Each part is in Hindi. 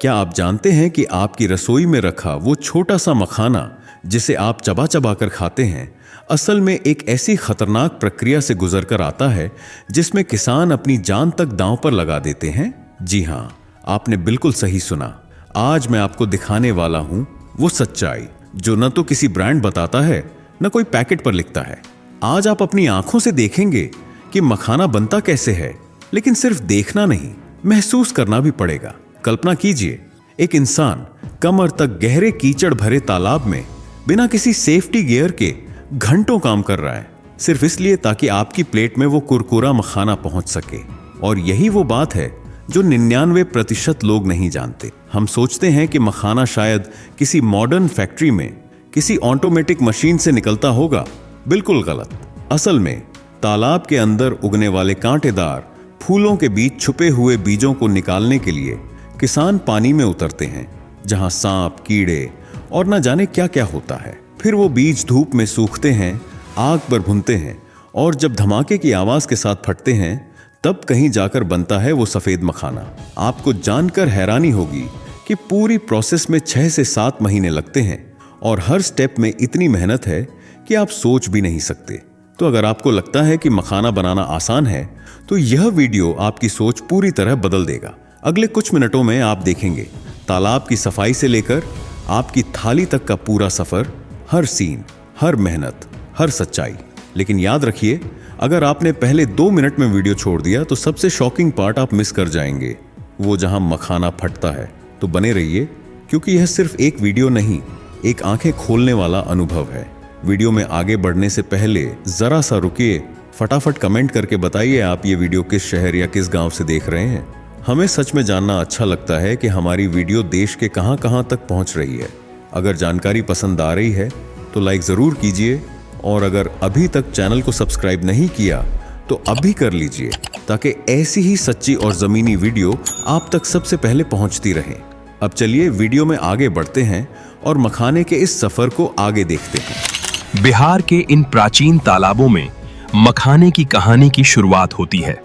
क्या आप जानते हैं कि आपकी रसोई में रखा वो छोटा सा मखाना जिसे आप चबा चबा कर खाते हैं, असल में एक ऐसी खतरनाक प्रक्रिया से गुजरकर आता है जिसमें किसान अपनी जान तक दांव पर लगा देते हैं। जी हां, आपने बिल्कुल सही सुना। आज मैं आपको दिखाने वाला हूं वो सच्चाई जो न तो किसी ब्रांड बताता है न कोई पैकेट पर लिखता है। आज आप अपनी आंखों से देखेंगे कि मखाना बनता कैसे है, लेकिन सिर्फ देखना नहीं, महसूस करना भी पड़ेगा। कल्पना कीजिए, एक इंसान कमर तक गहरे कीचड़ भरे तालाब में बिना किसी सेफ्टी गियर के घंटों काम कर रहा है, सिर्फ इसलिए ताकि आपकी प्लेट में वो कुरकुरा मखाना पहुंच सके। और यही वो बात है जो 99% लोग नहीं जानते। हम सोचते हैं कि मखाना शायद किसी मॉडर्न फैक्ट्री में किसी ऑटोमेटिक मशीन से निकलता होगा। बिल्कुल गलत। असल में तालाब के अंदर उगने वाले कांटेदार फूलों के बीच छुपे हुए बीजों को निकालने के लिए किसान पानी में उतरते हैं, जहां सांप, कीड़े और न जाने क्या क्या होता है। फिर वो बीज धूप में सूखते हैं, आग पर भुनते हैं और जब धमाके की आवाज के साथ फटते हैं, तब कहीं जाकर बनता है वो सफेद मखाना। आपको जानकर हैरानी होगी कि पूरी प्रोसेस में 6 से 7 महीने लगते हैं और हर स्टेप में इतनी मेहनत है कि आप सोच भी नहीं सकते। तो अगर आपको लगता है कि मखाना बनाना आसान है, तो यह वीडियो आपकी सोच पूरी तरह बदल देगा। अगले कुछ मिनटों में आप देखेंगे तालाब की सफाई से लेकर आपकी थाली तक का पूरा सफर, हर सीन, हर मेहनत, हर सच्चाई। लेकिन याद रखिए, अगर आपने पहले 2 मिनट में वीडियो छोड़ दिया तो सबसे शॉकिंग पार्ट आप मिस कर जाएंगे, वो जहां मखाना फटता है। तो बने रहिए, क्योंकि यह सिर्फ एक वीडियो नहीं, एक आंखें खोलने वाला अनुभव है। वीडियो में आगे बढ़ने से पहले जरा सा रुकिए, फटाफट कमेंट करके बताइए आप ये वीडियो किस शहर या किस गांव से देख रहे हैं। हमें सच में जानना अच्छा लगता है कि हमारी वीडियो देश के कहां कहां तक पहुंच रही है। अगर जानकारी पसंद आ रही है तो लाइक जरूर कीजिए, और अगर अभी तक चैनल को सब्सक्राइब नहीं किया तो अभी कर लीजिए, ताकि ऐसी ही सच्ची और जमीनी वीडियो आप तक सबसे पहले पहुंचती रहे। अब चलिए वीडियो में आगे बढ़ते हैं और मखाने के इस सफर को आगे देखते हैं। बिहार के इन प्राचीन तालाबों में मखाने की कहानी की शुरुआत होती है।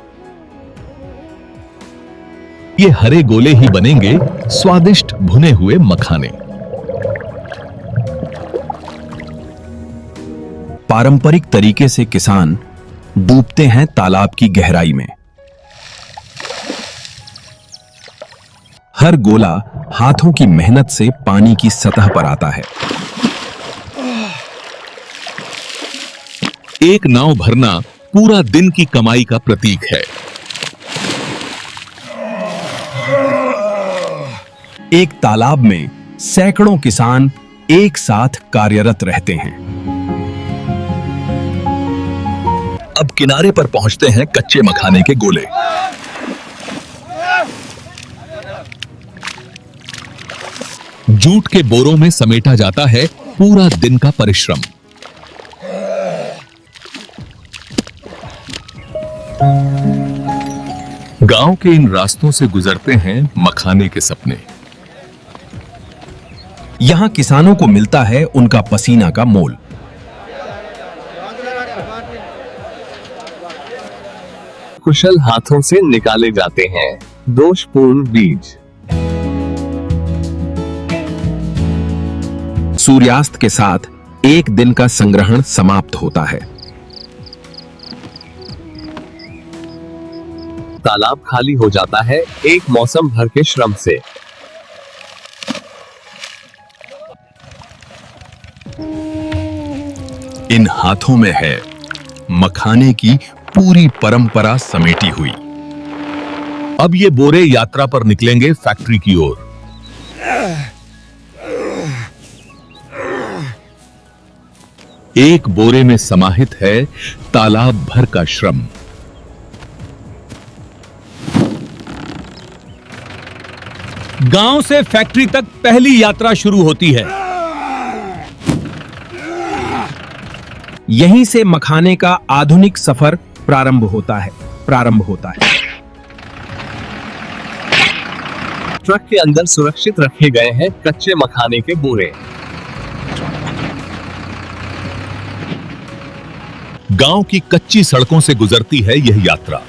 ये हरे गोले ही बनेंगे स्वादिष्ट भुने हुए मखाने। पारंपरिक तरीके से किसान डूबते हैं तालाब की गहराई में। हर गोला हाथों की मेहनत से पानी की सतह पर आता है। एक नाव भरना पूरा दिन की कमाई का प्रतीक है। एक तालाब में सैकड़ों किसान एक साथ कार्यरत रहते हैं। अब किनारे पर पहुंचते हैं कच्चे मखाने के गोले। जूट के बोरों में समेटा जाता है पूरा दिन का परिश्रम। गांव के इन रास्तों से गुजरते हैं मखाने के सपने। यहां किसानों को मिलता है उनका पसीना का मोल। कुशल हाथों से निकाले जाते हैं दोषपूर्ण बीज। सूर्यास्त के साथ एक दिन का संग्रहण समाप्त होता है। तालाब खाली हो जाता है एक मौसम भर के श्रम से। इन हाथों में है मखाने की पूरी परंपरा समेटी हुई। अब ये बोरे यात्रा पर निकलेंगे फैक्ट्री की ओर। एक बोरे में समाहित है तालाब भर का श्रम। गांव से फैक्ट्री तक पहली यात्रा शुरू होती है। यहीं से मखाने का आधुनिक सफर प्रारंभ होता है। ट्रक के अंदर सुरक्षित रखे गए हैं कच्चे मखाने के बोरे। गांव की कच्ची सड़कों से गुजरती है यह यात्रा।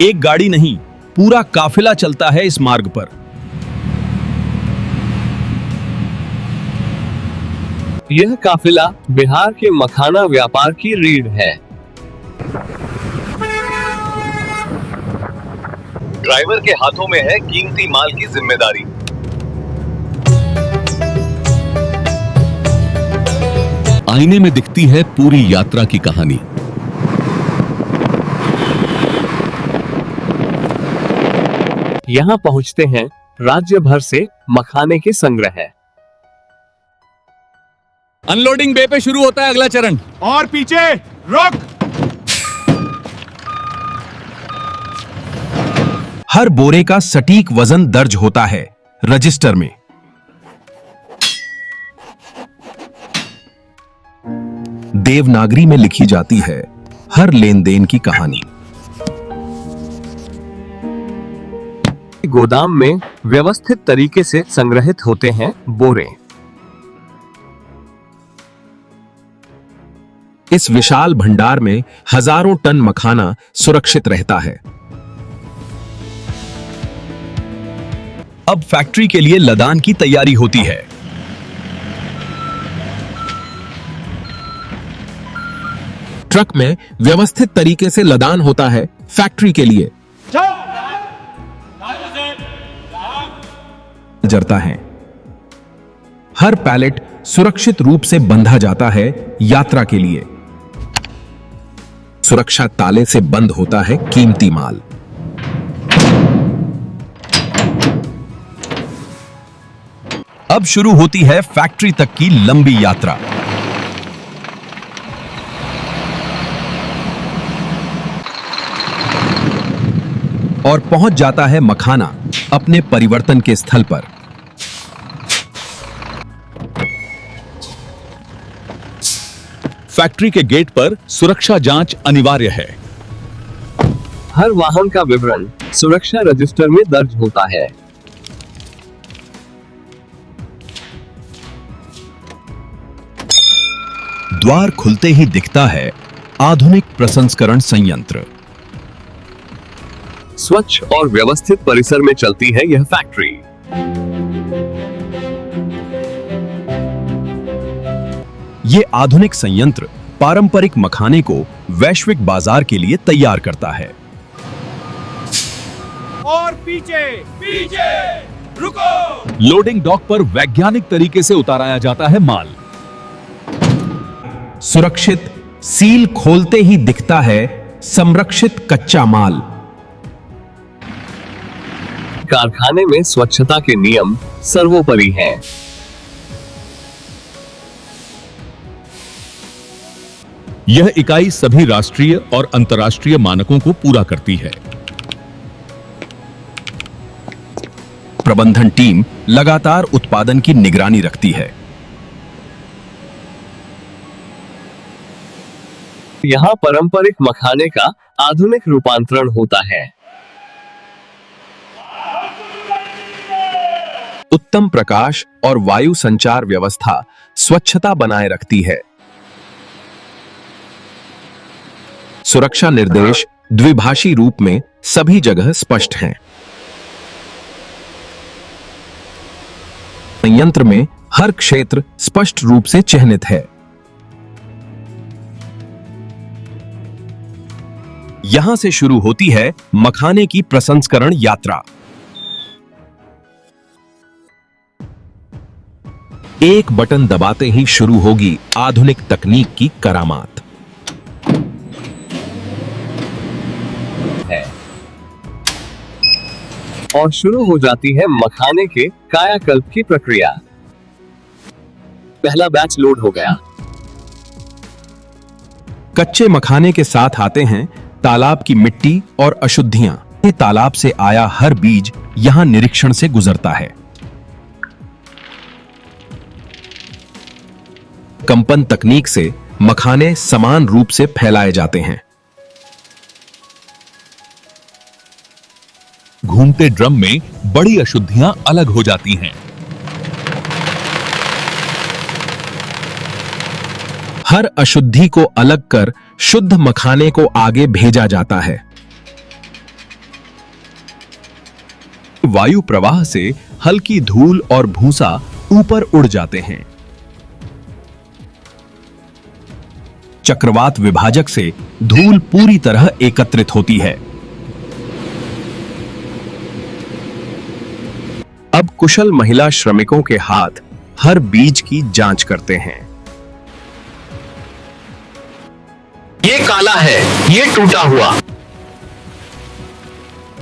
एक गाड़ी नहीं, पूरा काफिला चलता है इस मार्ग पर। यह काफिला बिहार के मखाना व्यापार की रीढ़ है। ड्राइवर के हाथों में है कीमती माल की जिम्मेदारी। आईने में दिखती है पूरी यात्रा की कहानी। यहाँ पहुँचते हैं राज्य भर से मखाने के संग्रह। अनलोडिंग बे पे शुरू होता है अगला चरण। और पीछे रुक। हर बोरे का सटीक वजन दर्ज होता है रजिस्टर में। देवनागरी में लिखी जाती है हर लेन देन की कहानी। गोदाम में व्यवस्थित तरीके से संग्रहित होते हैं बोरे। इस विशाल भंडार में हजारों टन मखाना सुरक्षित रहता है। अब फैक्ट्री के लिए लदान की तैयारी होती है। ट्रक में व्यवस्थित तरीके से लदान होता है फैक्ट्री के लिए। जरता है। हर पैलेट सुरक्षित रूप से बंधा जाता है यात्रा के लिए। सुरक्षा ताले से बंद होता है कीमती माल। अब शुरू होती है फैक्ट्री तक की लंबी यात्रा। और पहुंच जाता है मखाना अपने परिवर्तन के स्थल पर। फैक्ट्री के गेट पर सुरक्षा जांच अनिवार्य है। हर वाहन का विवरण सुरक्षा रजिस्टर में दर्ज होता है। द्वार खुलते ही दिखता है आधुनिक प्रसंस्करण संयंत्र। स्वच्छ और व्यवस्थित परिसर में चलती है यह फैक्ट्री। ये आधुनिक संयंत्र पारंपरिक मखाने को वैश्विक बाजार के लिए तैयार करता है। और पीछे पीछे रुको। लोडिंग डॉक पर वैज्ञानिक तरीके से उतारा जाता है माल। सुरक्षित सील खोलते ही दिखता है संरक्षित कच्चा माल। कारखाने में स्वच्छता के नियम सर्वोपरि हैं। यह इकाई सभी राष्ट्रीय और अंतर्राष्ट्रीय मानकों को पूरा करती है। प्रबंधन टीम लगातार उत्पादन की निगरानी रखती है। यहाँ पारंपरिक मखाने का आधुनिक रूपांतरण होता है। उत्तम प्रकाश और वायु संचार व्यवस्था स्वच्छता बनाए रखती है। सुरक्षा निर्देश द्विभाषी रूप में सभी जगह स्पष्ट हैं। संयंत्र में हर क्षेत्र स्पष्ट रूप से चिह्नित है। यहां से शुरू होती है मखाने की प्रसंस्करण यात्रा। एक बटन दबाते ही शुरू होगी आधुनिक तकनीक की करामात। और शुरू हो जाती है मखाने के कायाकल्प की प्रक्रिया। पहला बैच लोड हो गया। कच्चे मखाने के साथ आते हैं तालाब की मिट्टी और अशुद्धियां। ये तालाब से आया हर बीज यहां निरीक्षण से गुजरता है। कंपन तकनीक से मखाने समान रूप से फैलाए जाते हैं। घूमते ड्रम में बड़ी अशुद्धियां अलग हो जाती हैं। हर अशुद्धि को अलग कर शुद्ध मखाने को आगे भेजा जाता है। वायु प्रवाह से हल्की धूल और भूसा ऊपर उड़ जाते हैं। चक्रवात विभाजक से धूल पूरी तरह एकत्रित होती है। अब कुशल महिला श्रमिकों के हाथ हर बीज की जांच करते हैं। ये काला है, ये टूटा हुआ।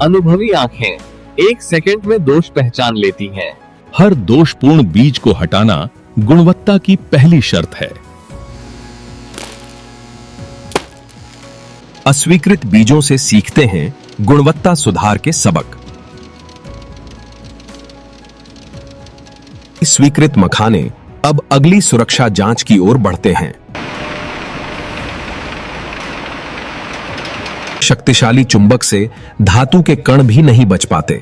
अनुभवी आंखें 1 सेकंड में दोष पहचान लेती हैं। हर दोषपूर्ण बीज को हटाना गुणवत्ता की पहली शर्त है। अस्वीकृत बीजों से सीखते हैं गुणवत्ता सुधार के सबक। स्वीकृत मखाने अब अगली सुरक्षा जांच की ओर बढ़ते हैं। शक्तिशाली चुंबक से धातु के कण भी नहीं बच पाते।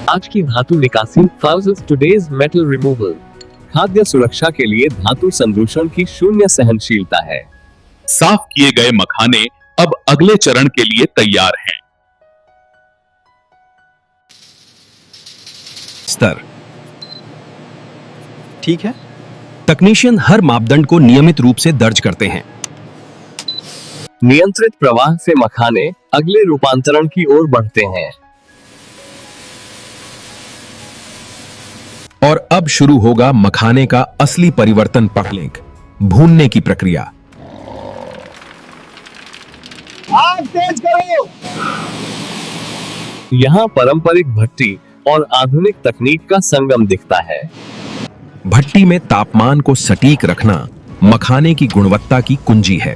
आज की धातु निकासी versus today's metal removal। खाद्य सुरक्षा के लिए धातु संदूषण की शून्य सहनशीलता है। साफ किए गए मखाने अब अगले चरण के लिए तैयार हैं। स्तर ठीक है। तकनीशियन हर मापदंड को नियमित रूप से दर्ज करते हैं। नियंत्रित प्रवाह से मखाने अगले रूपांतरण की ओर बढ़ते हैं। और अब शुरू होगा मखाने का असली परिवर्तन पकलेंक, भूनने की प्रक्रिया। आग तेज करो। यहाँ पारंपरिक भट्टी और आधुनिक तकनीक का संगम दिखता है। भट्टी में तापमान को सटीक रखना मखाने की गुणवत्ता की कुंजी है।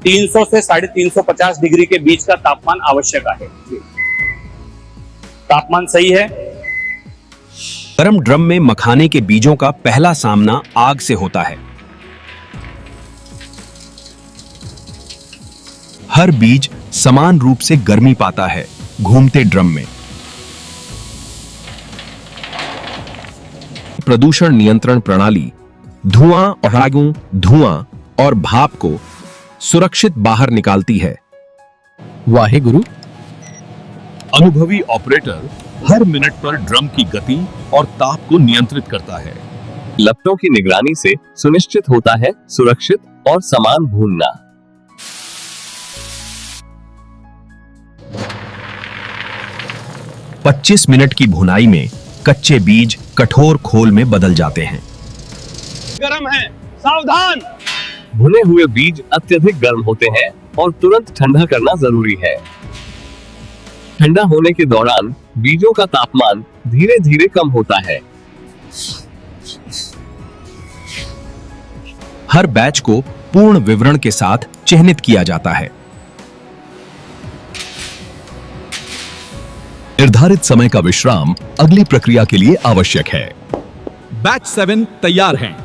300 से 350 डिग्री के बीच का तापमान आवश्यक है। तापमान सही है। गर्म ड्रम में मखाने के बीजों का पहला सामना आग से होता है। हर बीज समान रूप से गर्मी पाता है घूमते ड्रम में। प्रदूषण नियंत्रण प्रणाली धुआं और आगू, धुआं और भाप को सुरक्षित बाहर निकालती है। वाहेगुरु। अनुभवी ऑपरेटर हर मिनट पर ड्रम की गति और ताप को नियंत्रित करता है। लपटों की निगरानी से सुनिश्चित होता है सुरक्षित और समान भूनना। पच्चीस मिनट की भुनाई में कच्चे बीज कठोर खोल में बदल जाते हैं। गरम है, सावधान। भुने हुए बीज अत्यधिक गर्म होते हैं और तुरंत ठंडा करना जरूरी है। ठंडा होने के दौरान बीजों का तापमान धीरे धीरे कम होता है। हर बैच को पूर्ण विवरण के साथ चिह्नित किया जाता है। निर्धारित समय का विश्राम अगली प्रक्रिया के लिए आवश्यक है। बैच 7 तैयार हैं।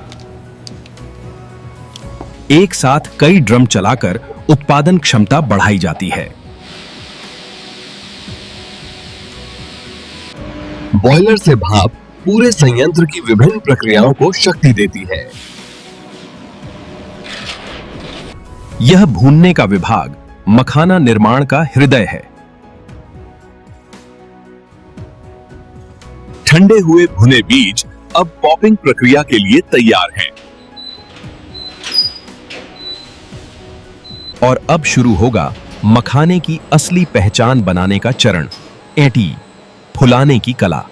एक साथ कई ड्रम चलाकर उत्पादन क्षमता बढ़ाई जाती है। बॉयलर से भाप पूरे संयंत्र की विभिन्न प्रक्रियाओं को शक्ति देती है। यह भूनने का विभाग मखाना निर्माण का हृदय है। ठंडे हुए भुने बीज अब पॉपिंग प्रक्रिया के लिए तैयार हैं। और अब शुरू होगा मखाने की असली पहचान बनाने का चरण, एटी, फुलाने की कला।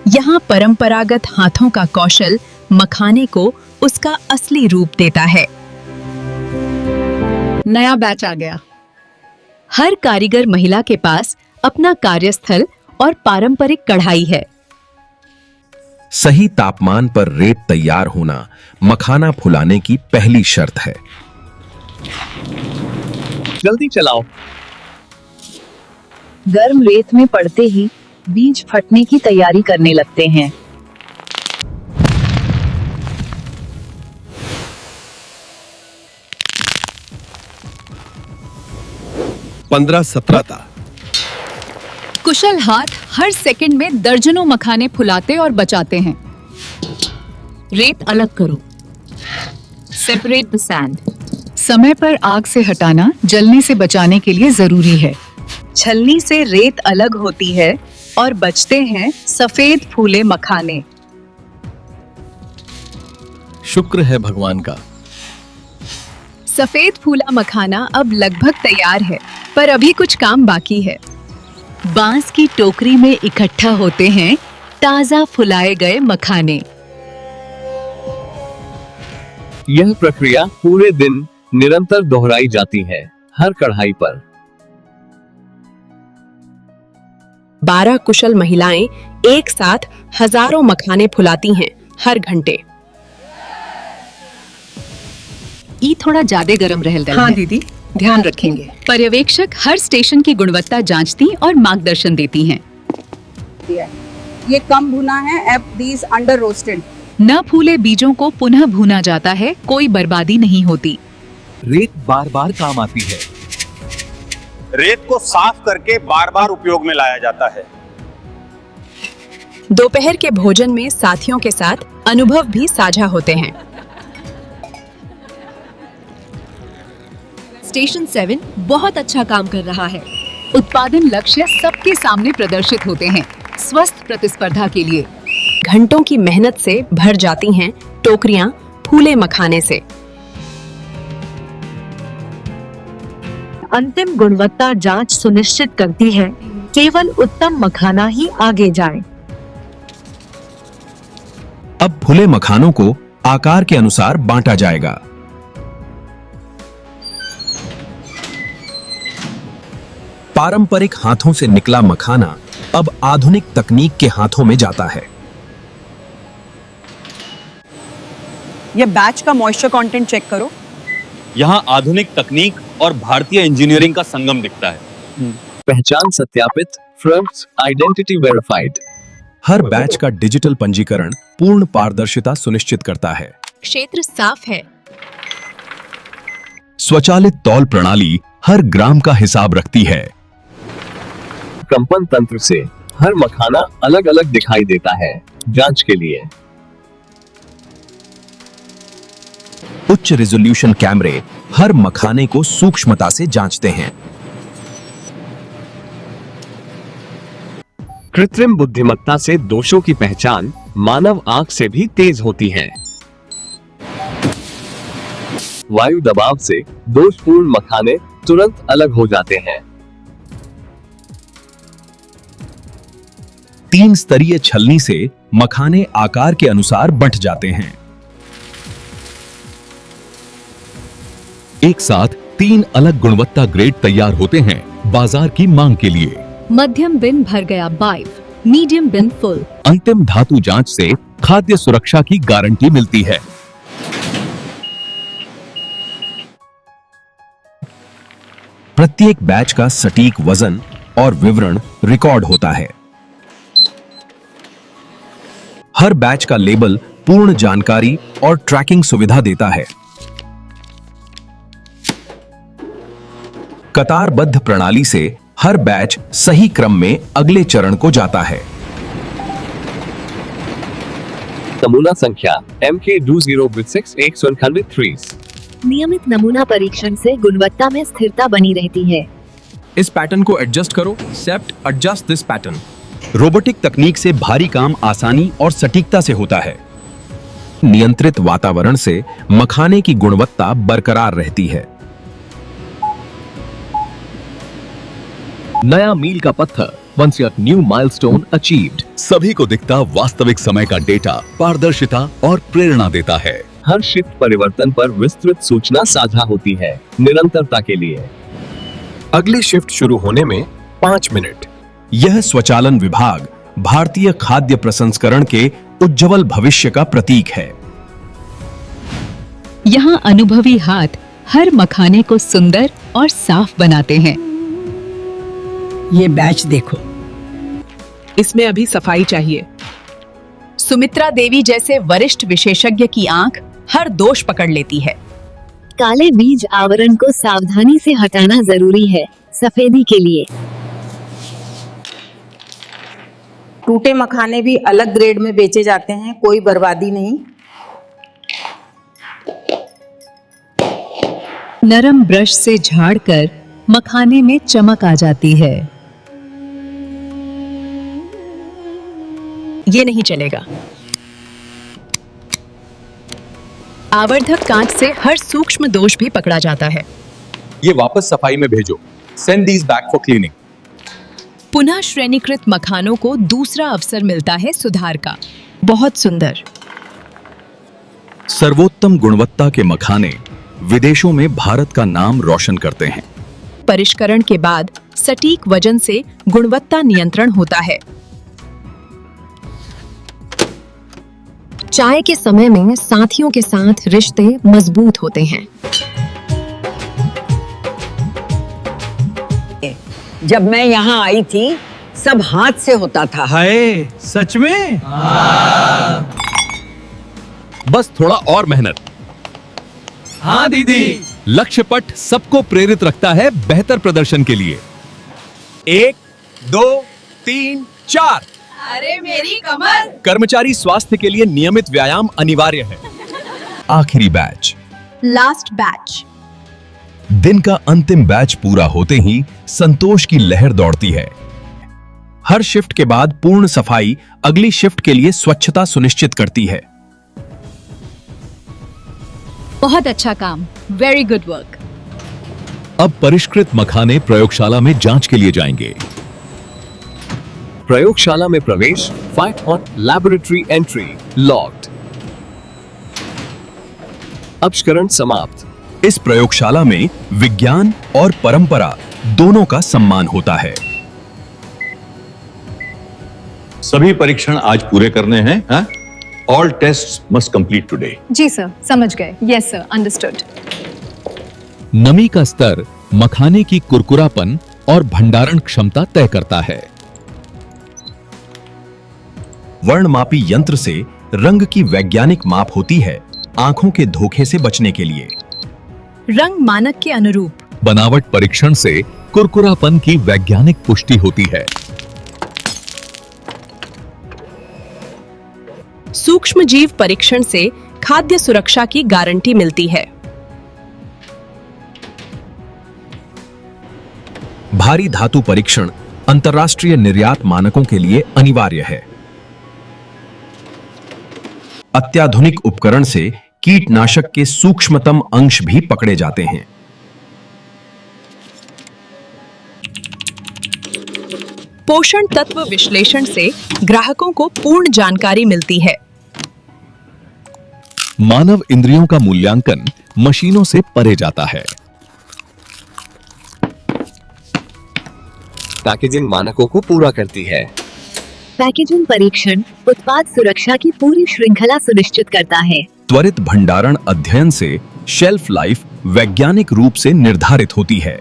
यहाँ परंपरागत हाथों का कौशल मखाने को उसका असली रूप देता है। नया बैच आ गया। हर कारीगर महिला के पास अपना कार्यस्थल और पारंपरिक कढ़ाई है। सही तापमान पर रेत तैयार होना मखाना फुलाने की पहली शर्त है। जल्दी चलाओ। गर्म रेत में पड़ते ही बीज फटने की तैयारी करने लगते हैं। पंद्रह 17 कुशल हाथ हर सेकंड में दर्जनों मखाने फुलाते और बचाते हैं। रेत अलग करो। Separate the sand. समय पर आग से हटाना जलने से बचाने के लिए जरूरी है। छलनी से रेत अलग होती है और बचते हैं सफेद फूले मखाने। शुक्र है भगवान का। सफेद फूला मखाना अब लगभग तैयार है, पर अभी कुछ काम बाकी है। बांस की टोकरी में इकट्ठा होते हैं ताजा फुलाए गए मखाने। यह प्रक्रिया पूरे दिन निरंतर दोहराई जाती है, हर कढ़ाई पर। 12 कुशल महिलाएं एक साथ हजारों मखाने फुलाती हैं हर घंटे। ई थोड़ा ज्यादा गरम रहल दल हाँ है। दीदी, ध्यान रखेंगे। पर्यवेक्षक हर स्टेशन की गुणवत्ता जांचती और मार्गदर्शन देती हैं। ये कम भुना है, अब दीज अंडर रोस्टेड। न फूले बीजों को पुनः भुना जाता है, कोई बर्बादी नहीं होती। रेत बार बार काम आती है। रेत को साफ करके बार बार उपयोग में लाया जाता है। दोपहर के भोजन में साथियों के साथ अनुभव भी साझा होते हैं। स्टेशन 7 बहुत अच्छा काम कर रहा है। उत्पादन लक्ष्य सबके सामने प्रदर्शित होते हैं, स्वस्थ प्रतिस्पर्धा के लिए। घंटों की मेहनत से भर जाती हैं टोकरियां फूले मखाने से। अंतिम गुणवत्ता जांच सुनिश्चित करती है केवल उत्तम मखाना ही आगे जाए। अब फुले मखानों को आकार के अनुसार बांटा जाएगा। पारंपरिक हाथों से निकला मखाना अब आधुनिक तकनीक के हाथों में जाता है। ये बैच का मॉइस्चर कंटेंट चेक करो। यहाँ आधुनिक तकनीक और भारतीय इंजीनियरिंग का संगम दिखता है। पहचान सत्यापित, फ्रम्स आइडेंटिटी वेरीफाइड। हर बैच का डिजिटल पंजीकरण पूर्ण पारदर्शिता सुनिश्चित करता है। क्षेत्र साफ है। स्वचालित तौल प्रणाली हर ग्राम का हिसाब रखती है। कंपन तंत्र से हर मखाना अलग अलग दिखाई देता है, जांच के लिए। उच्च रिजोल्यूशन कैमरे हर मखाने को सूक्ष्मता से जांचते हैं। कृत्रिम बुद्धिमत्ता से दोषों की पहचान मानव आंख से भी तेज होती है। वायु दबाव से दोषपूर्ण मखाने तुरंत अलग हो जाते हैं। 3 स्तरीय छलनी से मखाने आकार के अनुसार बंट जाते हैं। एक साथ 3 अलग गुणवत्ता ग्रेड तैयार होते हैं बाजार की मांग के लिए। मध्यम बिन भर गया 22, मीडियम बिन फुल। अंतिम धातु जांच से खाद्य सुरक्षा की गारंटी मिलती है। प्रत्येक बैच का सटीक वजन और विवरण रिकॉर्ड होता है। हर बैच का लेबल पूर्ण जानकारी और ट्रैकिंग सुविधा देता है। कतारबद्ध प्रणाली से हर बैच सही क्रम में अगले चरण को जाता है। नमूना संख्या MK20B68103। नियमित नमूना परीक्षण से गुणवत्ता में स्थिरता बनी रहती है। इस पैटर्न को एडजस्ट करो। सेप्ट एडजस्ट दिस पैटर्न। रोबोटिक तकनीक से भारी काम आसानी और सटीकता से होता है। नियंत्रित वातावरण से मखाने की गुणवत्ता बरकरार रहती है। नया मील का पत्थर, once your new milestone achieved। सभी को दिखता वास्तविक समय का डेटा पारदर्शिता और प्रेरणा देता है। हर शिफ्ट परिवर्तन पर विस्तृत सूचना साझा होती है, निरंतरता के लिए। अगली शिफ्ट शुरू होने में 5 मिनट। यह स्वचालन विभाग भारतीय खाद्य प्रसंस्करण के उज्जवल भविष्य का प्रतीक है। यहाँ अनुभवी हाथ हर मखाने को सुंदर और साफ बनाते हैं। ये बैच देखो, इसमें अभी सफाई चाहिए। सुमित्रा देवी जैसे वरिष्ठ विशेषज्ञ की आंख हर दोष पकड़ लेती है। काले बीज आवरण को सावधानी से हटाना जरूरी है, सफेदी के लिए। टूटे मखाने भी अलग ग्रेड में बेचे जाते हैं, कोई बर्बादी नहीं। नरम ब्रश से झाड़कर मखाने में चमक आ जाती है। ये नहीं चलेगा। आवर्धक कांच से हर सूक्ष्म दोष भी पकड़ा जाता है। ये वापस सफाई में भेजो। Send these back for cleaning. पुनः श्रेणीकृत मखानों को दूसरा अवसर मिलता है सुधार का। बहुत सुंदर। सर्वोत्तम गुणवत्ता के मखाने विदेशों में भारत का नाम रोशन करते हैं। परिष्करण के बाद सटीक वजन से गुणवत्ता नियंत्रण होता है। चाय के समय में साथियों के साथ रिश्ते मजबूत होते हैं। जब मैं यहाँ आई थी सब हाथ से होता था। हाय, सच में? बस थोड़ा और मेहनत। हाँ दीदी। लक्ष्य पट सबको प्रेरित रखता है बेहतर प्रदर्शन के लिए। 1 2 3 4। अरे मेरी कमर। कर्मचारी स्वास्थ्य के लिए नियमित व्यायाम अनिवार्य है। आखिरी बैच। Last batch. दिन का अंतिम बैच पूरा होते ही संतोष की लहर दौड़ती है। हर शिफ्ट के बाद पूर्ण सफाई अगली शिफ्ट के लिए स्वच्छता सुनिश्चित करती है। बहुत अच्छा काम। Very good work. अब परिष्कृत मखाने प्रयोगशाला में जांच के लिए जाएंगे। प्रयोगशाला में प्रवेश। Fight on laboratory entry locked. अपष्करण समाप्त। इस प्रयोगशाला में विज्ञान और परंपरा दोनों का सम्मान होता है। सभी परीक्षण आज पूरे करने हैं। All tests must complete today. जी सर, समझ गए। Yes sir, understood. नमी का स्तर मखाने की कुरकुरापन और भंडारण क्षमता तय करता है। वर्णमापी यंत्र से रंग की वैज्ञानिक माप होती है, आंखों के धोखे से बचने के लिए। रंग मानक के अनुरूप। बनावट परीक्षण से कुरकुरापन की वैज्ञानिक पुष्टि होती है। सूक्ष्म जीव परीक्षण से खाद्य सुरक्षा की गारंटी मिलती है। भारी धातु परीक्षण अंतर्राष्ट्रीय निर्यात मानकों के लिए अनिवार्य है। अत्याधुनिक उपकरण से कीटनाशक के सूक्ष्मतम अंश भी पकड़े जाते हैं। पोषण तत्व विश्लेषण से ग्राहकों को पूर्ण जानकारी मिलती है। मानव इंद्रियों का मूल्यांकन मशीनों से परे जाता है। पैकेजिंग मानकों को पूरा करती है। पैकेजिंग परीक्षण उत्पाद सुरक्षा की पूरी श्रृंखला सुनिश्चित करता है। त्वरित भंडारण अध्ययन से शेल्फ लाइफ वैज्ञानिक रूप से निर्धारित होती है।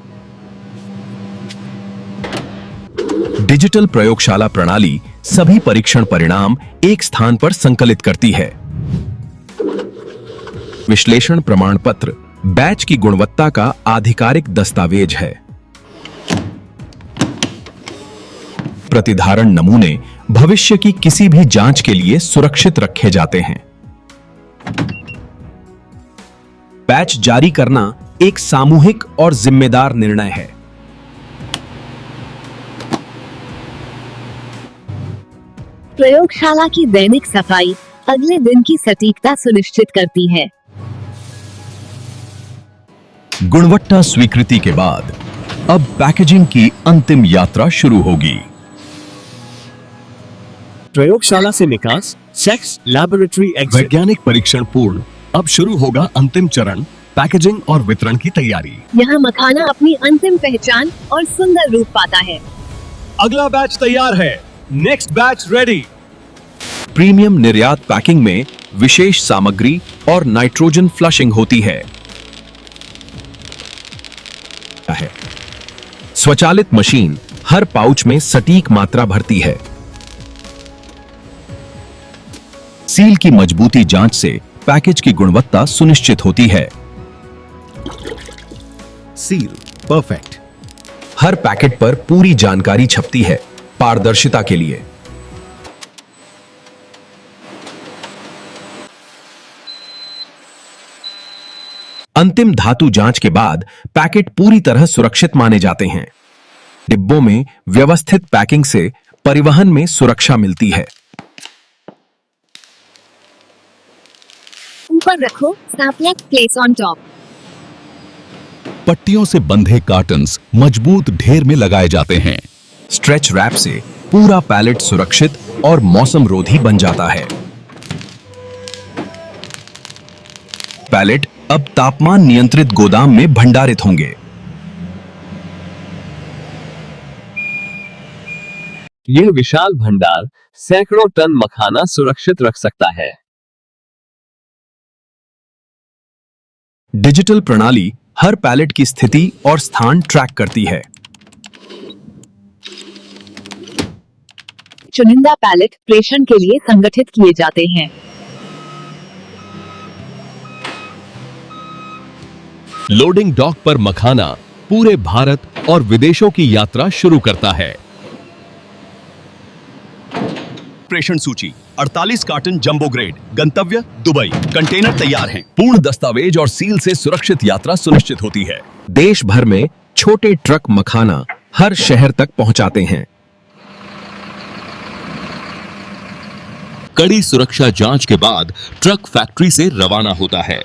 डिजिटल प्रयोगशाला प्रणाली सभी परीक्षण परिणाम एक स्थान पर संकलित करती है। विश्लेषण प्रमाण पत्र बैच की गुणवत्ता का आधिकारिक दस्तावेज है। प्रतिधारण नमूने भविष्य की किसी भी जांच के लिए सुरक्षित रखे जाते हैं। बैच जारी करना एक सामूहिक और जिम्मेदार निर्णय है। प्रयोगशाला की दैनिक सफाई अगले दिन की सटीकता सुनिश्चित करती है। गुणवत्ता स्वीकृति के बाद अब पैकेजिंग की अंतिम यात्रा शुरू होगी। प्रयोगशाला से निकास। Sex laboratory exit. वैज्ञानिक परीक्षण पूर्ण। अब शुरू होगा अंतिम चरण, पैकेजिंग और वितरण की तैयारी। यहाँ मखाना अपनी अंतिम पहचान और सुंदर रूप पाता है। अगला बैच तैयार है। Next batch ready. प्रीमियम निर्यात पैकिंग में विशेष सामग्री और नाइट्रोजन फ्लशिंग होती है। स्वचालित मशीन हर पाउच में सटीक मात्रा भरती है। सील की मजबूती जांच से पैकेज की गुणवत्ता सुनिश्चित होती है। Seal perfect. हर पैकेट पर पूरी जानकारी छपती है, पारदर्शिता के लिए। अंतिम धातु जांच के बाद पैकेट पूरी तरह सुरक्षित माने जाते हैं। डिब्बों में व्यवस्थित पैकिंग से परिवहन में सुरक्षा मिलती है। ऊपर रखो, स्नैपलैक प्लेस ऑन टॉप। पट्टियों से बंधे कार्टन्स मजबूत ढेर में लगाए जाते हैं। स्ट्रेच रैप से पूरा पैलेट सुरक्षित और मौसम रोधी बन जाता है। पैलेट अब तापमान नियंत्रित गोदाम में भंडारित होंगे। यह विशाल भंडार सैकड़ों टन मखाना सुरक्षित रख सकता है। डिजिटल प्रणाली हर पैलेट की स्थिति और स्थान ट्रैक करती है। चुनिंदा पैलेट प्रेषण के लिए संगठित किए जाते हैं। लोडिंग डॉक पर मखाना पूरे भारत और विदेशों की यात्रा शुरू करता है। प्रेषण सूची 48 कार्टन जंबो ग्रेड, गंतव्य दुबई। कंटेनर तैयार हैं। पूर्ण दस्तावेज और सील से सुरक्षित यात्रा सुनिश्चित होती है। देश भर में छोटे ट्रक मखाना हर शहर तक पहुंचाते हैं। कड़ी सुरक्षा जांच के बाद ट्रक फैक्ट्री से रवाना होता है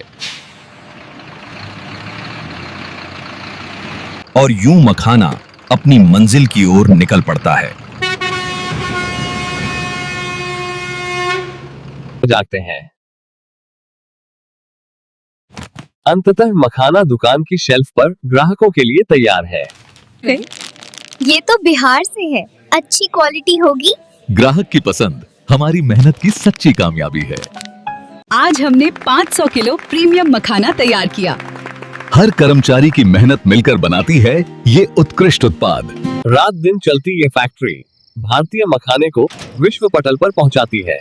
और यूं मखाना अपनी मंजिल की ओर निकल पड़ता है। जाते हैं। अंततः मखाना दुकान की शेल्फ पर ग्राहकों के लिए तैयार है। ये तो बिहार से है, अच्छी क्वालिटी होगी। ग्राहक की पसंद हमारी मेहनत की सच्ची कामयाबी है। आज हमने 500 किलो प्रीमियम मखाना तैयार किया। हर कर्मचारी की मेहनत मिलकर बनाती है ये उत्कृष्ट उत्पाद। रात दिन चलती ये फैक्ट्री भारतीय मखाने को विश्व पटल पर पहुंचाती है।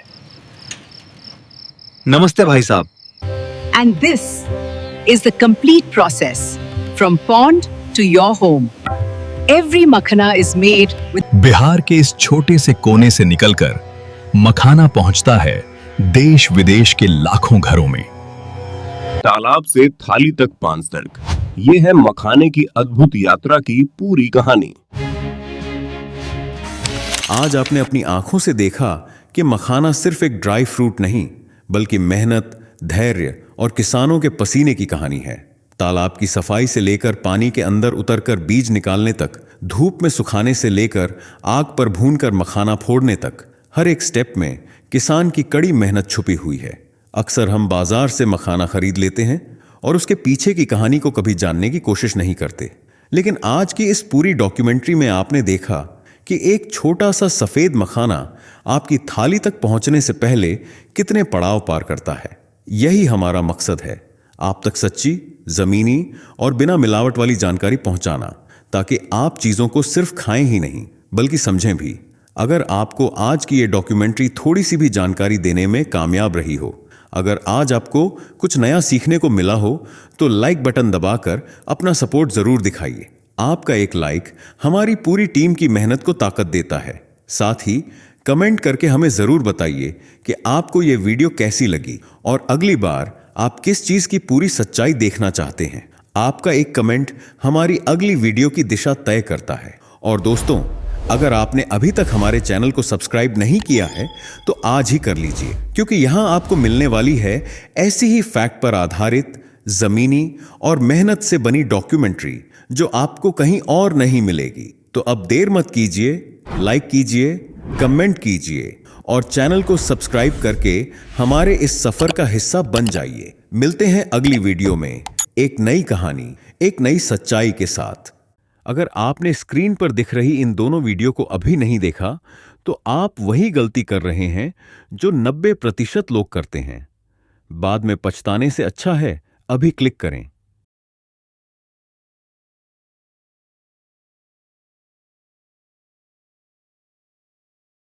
नमस्ते भाई साहब। And this is the complete process from pond to your home. Every makhana is made with Bihar के इस छोटे से कोने से निकलकर मखाना पहुंचता है देश विदेश के लाखों घरों में। तालाब से थाली तक 5 तक, ये है मखाने की अद्भुत यात्रा की पूरी कहानी। आज आपने अपनी आंखों से देखा कि मखाना सिर्फ एक ड्राई फ्रूट नहीं, बल्कि मेहनत, धैर्य और किसानों के पसीने की कहानी है। तालाब की सफाई से लेकर पानी के अंदर उतरकर बीज निकालने तक, धूप में सुखाने से लेकर आग पर भूनकर मखाना फोड़ने तक, हर एक स्टेप में किसान की कड़ी मेहनत छुपी हुई है। अक्सर हम बाजार से मखाना खरीद लेते हैं और उसके पीछे की कहानी को कभी जानने की कोशिश नहीं करते। लेकिन आज की इस पूरी डॉक्यूमेंट्री में आपने देखा कि एक छोटा सा सफेद मखाना आपकी थाली तक पहुंचने से पहले कितने पड़ाव पार करता है। यही हमारा मकसद है, आप तक सच्ची, जमीनी और बिना मिलावट वाली जानकारी पहुंचाना, ताकि आप चीजों को सिर्फ खाएं ही नहीं बल्कि समझें भी। अगर आपको आज की ये डॉक्यूमेंट्री थोड़ी सी भी जानकारी देने में कामयाब रही हो, अगर आज आपको कुछ नया सीखने को मिला हो, तो लाइक बटन दबाकर अपना सपोर्ट जरूर दिखाइए। आपका एक लाइक हमारी पूरी टीम की मेहनत को ताकत देता है। साथ ही कमेंट करके हमें जरूर बताइए कि आपको ये वीडियो कैसी लगी और अगली बार आप किस चीज की पूरी सच्चाई देखना चाहते हैं। आपका एक कमेंट हमारी अगली वीडियो की दिशा तय करता है। और दोस्तों, अगर आपने अभी तक हमारे चैनल को सब्सक्राइब नहीं किया है तो आज ही कर लीजिए, क्योंकि यहां आपको मिलने वाली है ऐसी ही फैक्ट पर आधारित, जमीनी और मेहनत से बनी डॉक्यूमेंट्री जो आपको कहीं और नहीं मिलेगी। तो अब देर मत कीजिए, लाइक कीजिए, कमेंट कीजिए और चैनल को सब्सक्राइब करके हमारे इस सफर का हिस्सा बन जाइए। मिलते हैं अगली वीडियो में एक नई कहानी, एक नई सच्चाई के साथ। अगर आपने स्क्रीन पर दिख रही इन दोनों वीडियो को अभी नहीं देखा तो आप वही गलती कर रहे हैं जो 90% लोग करते हैं। बाद में पछताने से अच्छा है अभी क्लिक करें।